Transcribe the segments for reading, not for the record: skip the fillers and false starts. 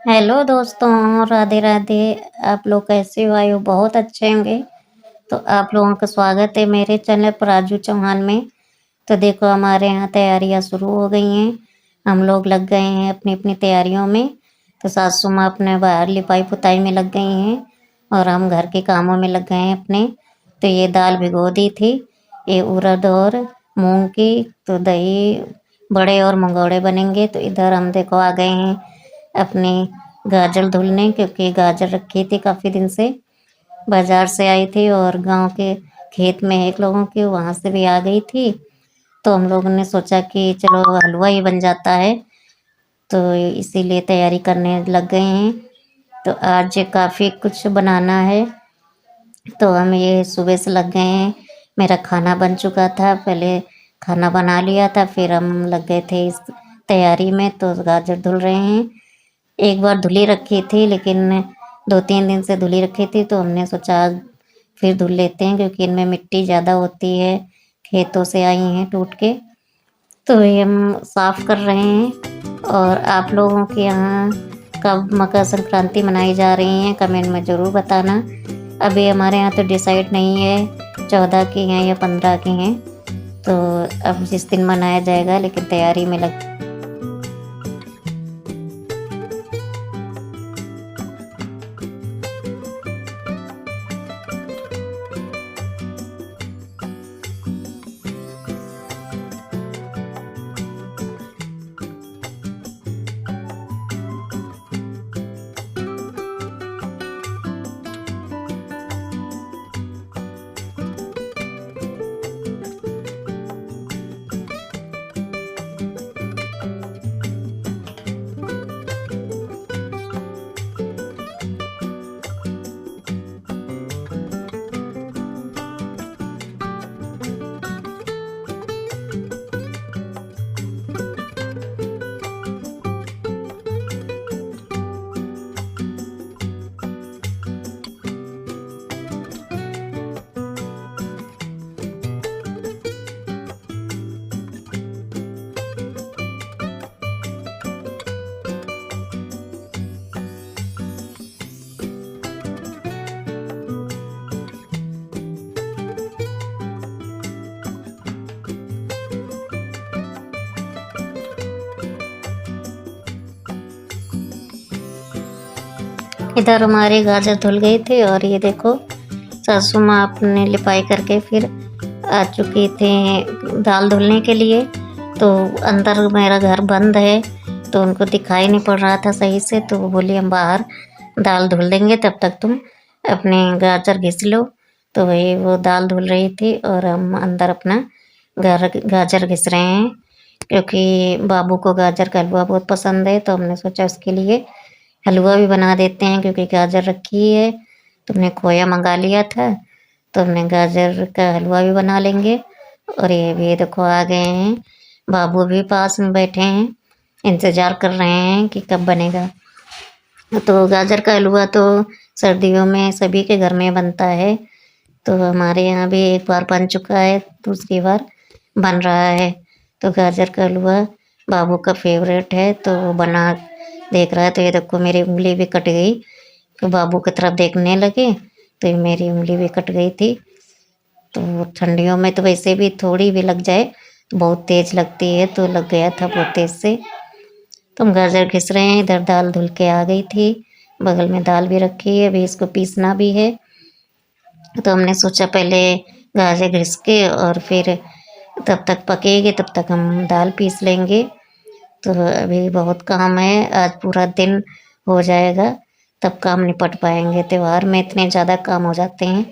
Hello दोस्तों, राधे राधे। आप लोग कैसे हो? आए हो बहुत अच्छे होंगे। तो आप लोगों का स्वागत है मेरे चैनल पर राजू चौहान में। तो देखो हमारे यहाँ तैयारियाँ शुरू हो गई हैं। हम लोग लग गए हैं अपनी अपनी तैयारियों में। तो सासू माँ अपने बाहर लिपाई पुताई में लग गई हैं और हम घर के कामों में लग गए हैं अपने। तो ये दाल भिगो दी थी, ये उड़द और मूंग की। तो दही बड़े और मंगोड़े बनेंगे। तो इधर हम देखो आ गए हैं अपने गाजर धुलने, क्योंकि गाजर रखी थी काफ़ी दिन से। बाजार से आई थी और गांव के खेत में एक लोगों के वहां से भी आ गई थी। तो हम लोगों ने सोचा कि चलो हलवा ही बन जाता है। तो इसीलिए तैयारी करने लग गए हैं। तो आज काफ़ी कुछ बनाना है। तो हम ये सुबह से लग गए हैं। मेरा खाना बन चुका था, पहले खाना बना लिया था, फिर हम लग गए थे इस तैयारी में। तो गाजर धुल रहे हैं। एक बार धुली रखी थी, लेकिन 2-3 दिन से धुली रखी थी, तो हमने सोचा आज फिर धुल लेते हैं, क्योंकि इनमें मिट्टी ज़्यादा होती है, खेतों से आई हैं टूट के। तो ये हम साफ कर रहे हैं। और आप लोगों के यहाँ कब मकर संक्रांति मनाई जा रही है, कमेंट में ज़रूर बताना। अभी हमारे यहाँ तो डिसाइड नहीं है 14 की हैं या 15 की हैं। तो अब जिस दिन मनाया जाएगा, लेकिन तैयारी में लग। इधर हमारे गाजर धुल गए थे और ये देखो सासू माँ अपने लिपाई करके फिर आ चुकी थी दाल धुलने के लिए। तो अंदर मेरा घर बंद है, तो उनको दिखाई नहीं पड़ रहा था सही से। तो वो बोली हम बाहर दाल धुल देंगे, तब तक तुम अपने गाजर घिस लो। तो वही वो दाल धुल रही थी और हम अंदर अपना गाजर घिस रहे हैं, क्योंकि बाबू को गाजर का हलवा बहुत पसंद है। तो हमने सोचा उसके लिए हलवा भी बना देते हैं, क्योंकि गाजर रखी है। तुमने खोया मंगा लिया था, तो हमने गाजर का हलवा भी बना लेंगे। और ये भी देखो आ गए हैं, बाबू भी पास में बैठे हैं, इंतज़ार कर रहे हैं कि कब बनेगा। तो गाजर का हलवा तो सर्दियों में सभी के घर में बनता है। तो हमारे यहाँ भी एक बार बन चुका है, दूसरी बार बन रहा है। तो गाजर का हलवा बाबू का फेवरेट है, तो वो बना देख रहा है। तो ये देखो मेरी उंगली भी कट गई, तो बाबू की तरफ देखने लगे, तो ये मेरी उंगली भी कट गई थी। तो ठंडियों में तो वैसे भी थोड़ी भी लग जाए तो बहुत तेज़ लगती है, तो लग गया था बहुत तेज़ से। तो हम गाजर घिस रहे हैं। इधर दाल धुल के आ गई थी, बगल में दाल भी रखी है, अभी इसको पीसना भी है। तो हमने सोचा पहले गाजर घिस के और फिर तब तक पकेगी, तब तक हम दाल पीस लेंगे। तो अभी बहुत काम है, आज पूरा दिन हो जाएगा, तब काम निपट पाएंगे। त्योहार में इतने ज़्यादा काम हो जाते हैं,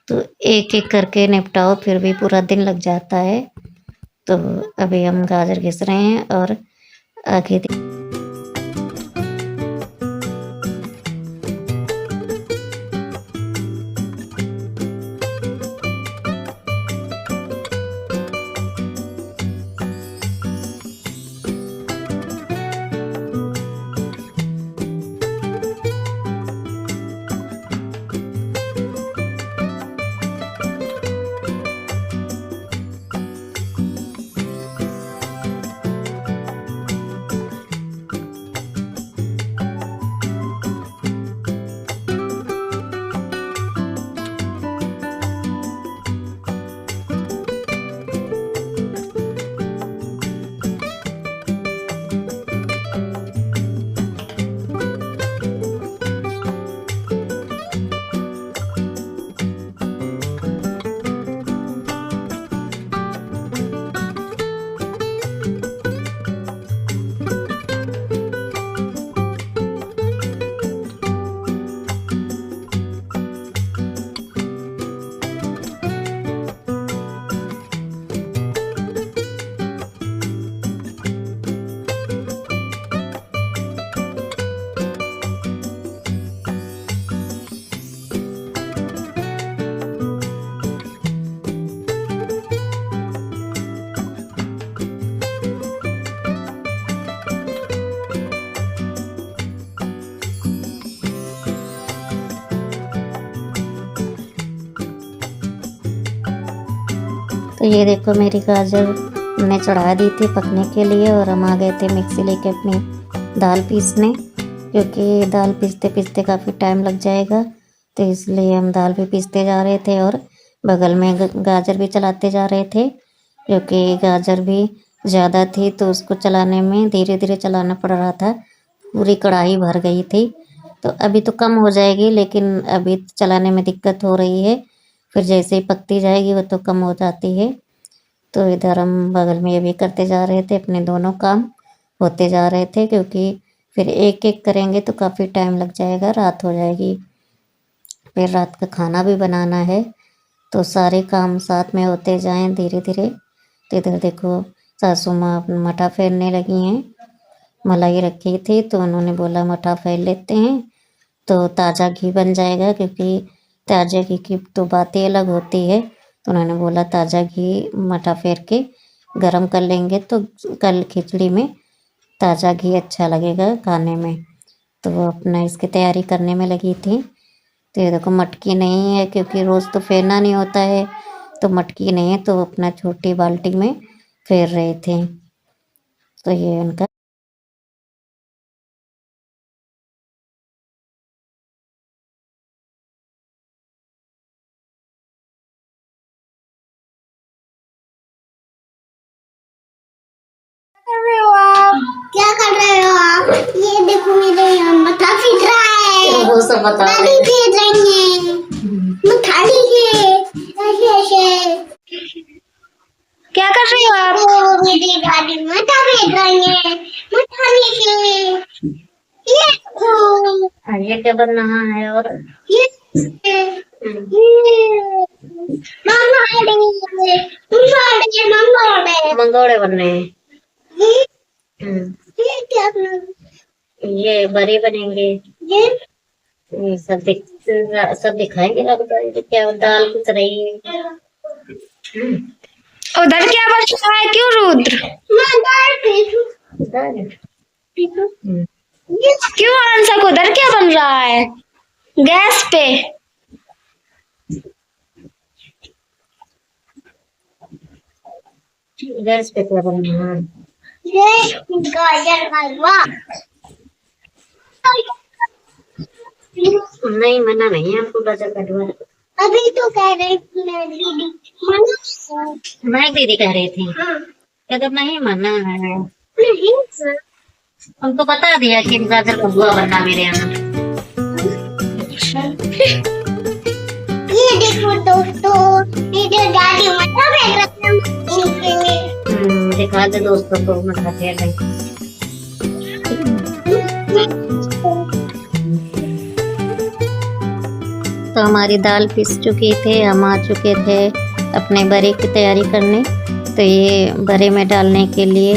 तो एक एक करके निपटाओ, फिर भी पूरा दिन लग जाता है। तो अभी हम गाजर घिस रहे हैं और आगे तो ये देखो मेरी गाजर हमने चढ़ा दी थी पकने के लिए और हम आ गए थे मिक्सी लेके अपनी दाल पीसने, क्योंकि दाल पीसते पीसते काफ़ी टाइम लग जाएगा। तो इसलिए हम दाल भी पीसते जा रहे थे और बगल में गाजर भी चलाते जा रहे थे, क्योंकि गाजर भी ज़्यादा थी तो उसको चलाने में धीरे धीरे चलाना पड़ रहा था। पूरी कढ़ाई भर गई थी। तो अभी तो कम हो जाएगी, लेकिन अभी चलाने में दिक्कत हो रही है। फिर जैसे ही पकती जाएगी वो तो कम हो जाती है। तो इधर हम बगल में ये भी करते जा रहे थे, अपने दोनों काम होते जा रहे थे, क्योंकि फिर एक एक करेंगे तो काफ़ी टाइम लग जाएगा, रात हो जाएगी। फिर रात का खाना भी बनाना है, तो सारे काम साथ में होते जाएं धीरे धीरे। तो इधर देखो सासू माँ मठा फेरने लगी हैं। मलाई रखी थी तो उन्होंने बोला मठा फेर लेते हैं तो ताज़ा घी बन जाएगा, क्योंकि ताज़ा घी की तो बात ही अलग होती है। तो उन्होंने बोला ताज़ा घी मठा फेर के गरम कर लेंगे तो कल खिचड़ी में ताज़ा घी अच्छा लगेगा खाने में। तो वो अपना इसकी तैयारी करने में लगी थी। तो ये देखो मटकी नहीं है, क्योंकि रोज़ तो फेरना नहीं होता है, तो मटकी नहीं है तो अपना छोटी बाल्टी में फेर रहे थे। तो ये उनका कर रहे हो आप? क्या कर रहे हो आप? ये देखो मेरे यहाँ मथा फिर रहा है। वो सब बता दादी फिर रही है। मथाड़ी है। ऐसे क्या कर रही हो आप? ओ मेरी दादी मथा फिर रही है। मथाड़ी से ये देखो। ये क्या बन रहा है? और ये मंगोड़े मंगोड़े मंगोड़े मंगोड़े बन रहे हैं। ये क्या ये बड़े बनेंगे। ये ये सब दिखाएंगे लगता है। क्या दाल कुछ रही है। उधर क्या बन रहा है? क्यों रुद्र? मैं दाल पीसू। दाल पीसू। क्यों आंसर? उधर क्या बन रहा है? गैस पे। गैस पे क्या बन रहा है? ये गाजर का हलवा। नहीं मना नहीं है हमको गाजर का हलवा। अभी तो कह रही थी मैं दीदी मना। मैं दीदी कह रही थी हाँ। अगर नहीं मना है। नहीं सर। उनको बता दिया कि गाजर का हलवा बनना मेरे यहाँ। ये देखो दोस्तों, मेरे दादी मठा फेर रही है। दिखा दे दोस्तों को मठा फेर रही। तो हमारी दाल पिस चुकी थी, हम आ चुके थे अपने बड़े की तैयारी करने। तो ये बड़े में डालने के लिए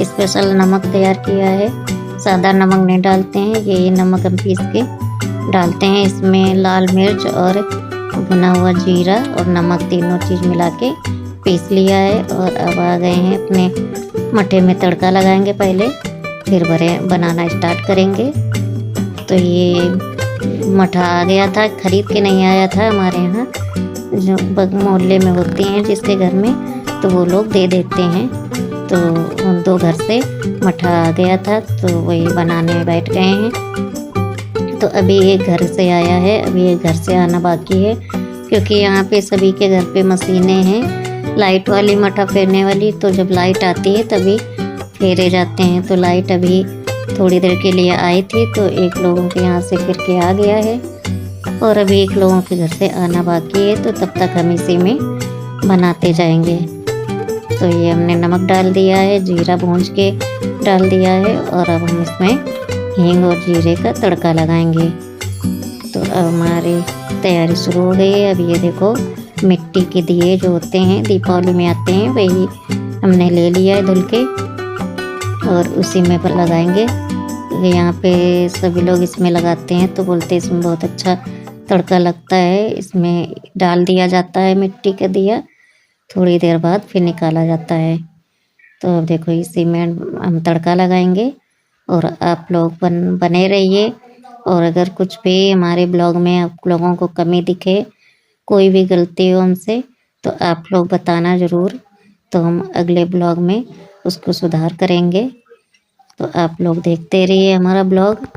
स्पेशल नमक तैयार किया है। सादा नमक नहीं डालते हैं, ये नमक हम पीस के डालते हैं। इसमें लाल मिर्च और भुना हुआ जीरा और नमक तीनों चीज़ मिला के पीस लिया है। और अब आ गए हैं अपने मठे में तड़का लगाएंगे पहले, फिर बड़े बनाना स्टार्ट करेंगे। तो ये मठा आ गया था, खरीद के नहीं आया था, हमारे यहाँ जो मोहल्ले में होते हैं जिसके घर में, तो वो लोग दे देते हैं। तो उन दो घर से मठा आ गया था, तो वही बनाने बैठ गए हैं। तो अभी एक घर से आया है, अभी एक घर से आना बाकी है, क्योंकि यहाँ पे सभी के घर पे मशीनें हैं लाइट वाली मठा फेरने वाली। तो जब लाइट आती है तभी फेरे जाते हैं। तो लाइट अभी थोड़ी देर के लिए आई थी, तो एक लोगों के यहाँ से फिर के आ गया है और अभी एक लोगों के घर से आना बाकी है। तो तब तक हम इसी में बनाते जाएंगे। तो ये हमने नमक डाल दिया है, जीरा भूंज के डाल दिया है और अब हम इसमें हींग और जीरे का तड़का लगाएंगे। तो अब हमारी तैयारी शुरू हो गई है। अब ये देखो मिट्टी के दिए जो होते हैं दीपावली में आते हैं, वही हमने ले लिया है धुल के और उसी में पर लगाएंगे। यहाँ पे सभी लोग इसमें लगाते हैं तो बोलते हैं इसमें बहुत अच्छा तड़का लगता है। इसमें डाल दिया जाता है मिट्टी का दिया, थोड़ी देर बाद फिर निकाला जाता है। तो अब देखो इसी में हम तड़का लगाएंगे और आप लोग बने रहिए। और अगर कुछ भी हमारे ब्लॉग में आप लोगों को कमी दिखे, कोई भी गलती हो हमसे, तो आप लोग बताना ज़रूर, तो हम अगले ब्लॉग में उसको सुधार करेंगे। तो आप लोग देखते रहिए हमारा ब्लॉग।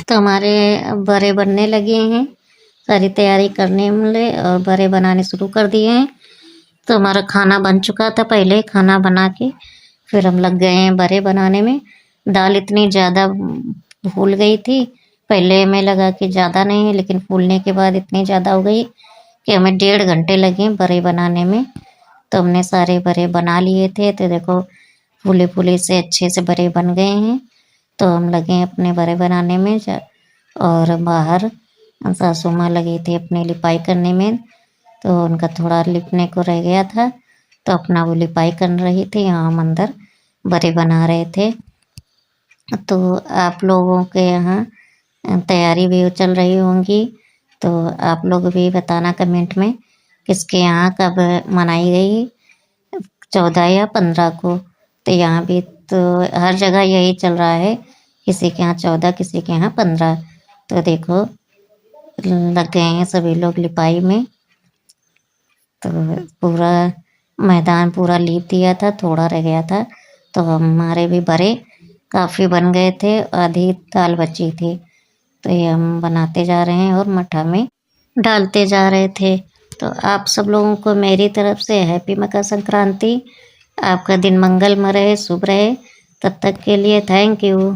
तो हमारे बड़े बनने लगे हैं, सारी तैयारी करने मिले और बड़े बनाने शुरू कर दिए हैं। तो हमारा खाना बन चुका था, पहले खाना बना के फिर हम लग गए हैं बड़े बनाने में। दाल इतनी ज़्यादा फूल गई थी, पहले हमें लगा कि ज़्यादा नहीं है, लेकिन फूलने के बाद इतनी ज़्यादा हो गई कि हमें 1.5 घंटे लगे बड़े बनाने में। तो हमने सारे बड़े बना लिए थे, तो देखो फूले फूले से अच्छे से बड़े बन गए हैं। तो हम लगे अपने बड़े बनाने में और बाहर सासू माँ लगी थी अपनी लिपाई करने में, तो उनका थोड़ा लिपने को रह गया था, तो अपना वो लिपाई कर रही थी। यहाँ हम अंदर बड़े बना रहे थे। तो आप लोगों के यहाँ तैयारी भी चल रही होंगी, तो आप लोग भी बताना कमेंट में किसके यहाँ कब मनाई गई, 14 या 15 को। तो यहाँ भी तो हर जगह यही चल रहा है, किसी के यहाँ 14, किसी के यहाँ 15। तो देखो लग गए हैं सभी लोग लिपाई में। तो पूरा मैदान पूरा लीप दिया था, थोड़ा रह गया था। तो हमारे भी बड़े काफ़ी बन गए थे, आधी दाल बची थी। तो ये हम बनाते जा रहे हैं और मट्ठा में डालते जा रहे थे। तो आप सब लोगों को मेरी तरफ से हैप्पी मकर संक्रांति। आपका दिन मंगलमय रहे, शुभ रहे। तब तक के लिए थैंक यू।